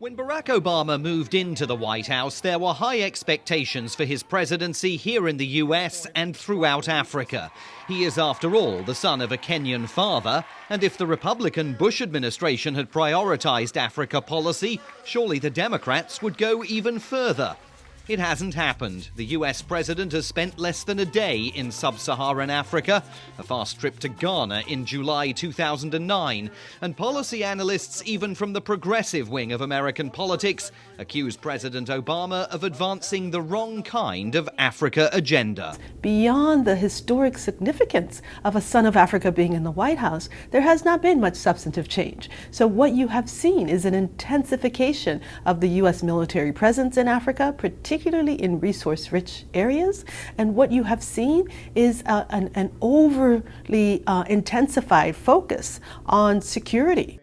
When Barack Obama moved into the White House, there were high expectations for his presidency here in the US and throughout Africa. He is, after all, the son of a Kenyan father, and if the Republican Bush administration had prioritized Africa policy, surely the Democrats would go even further. It hasn't happened. The US president has spent less than a day in sub-Saharan Africa, a fast trip to Ghana in July 2009, and policy analysts, even from the progressive wing of American politics, accuse President Obama of advancing the wrong kind of Africa agenda. Beyond the historic significance of a son of Africa being in the White House, there has not been much substantive change. So what you have seen is an intensification of the US military presence in Africa, particularly in resource-rich areas, and what you have seen is an overly intensified focus on security.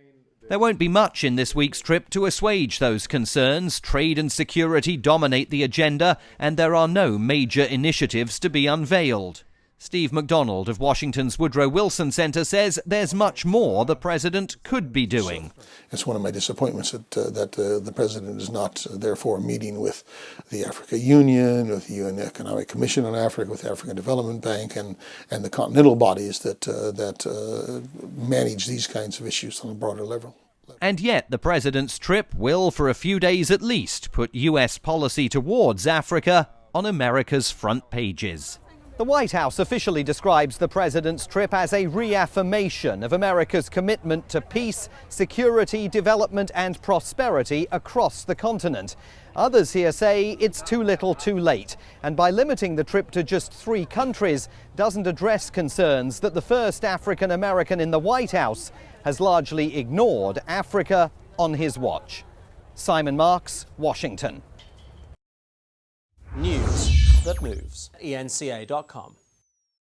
There won't be much in this week's trip to assuage those concerns. Trade and security dominate the agenda, and there are no major initiatives to be unveiled. Steve McDonald of Washington's Woodrow Wilson Center says there's much more the president could be doing. It's one of my disappointments that the president is not, therefore, meeting with the Africa Union, with the UN Economic Commission on Africa, with the African Development Bank, and the continental bodies that manage these kinds of issues on a broader level. And yet the president's trip will, for a few days at least, put US policy towards Africa on America's front pages. The White House officially describes the president's trip as a reaffirmation of America's commitment to peace, security, development and prosperity across the continent. Others here say it's too little too late, and by limiting the trip to just 3 countries, doesn't address concerns that the first African American in the White House has largely ignored Africa on his watch. Simon Marks, Washington. News that moves. eNCA.com.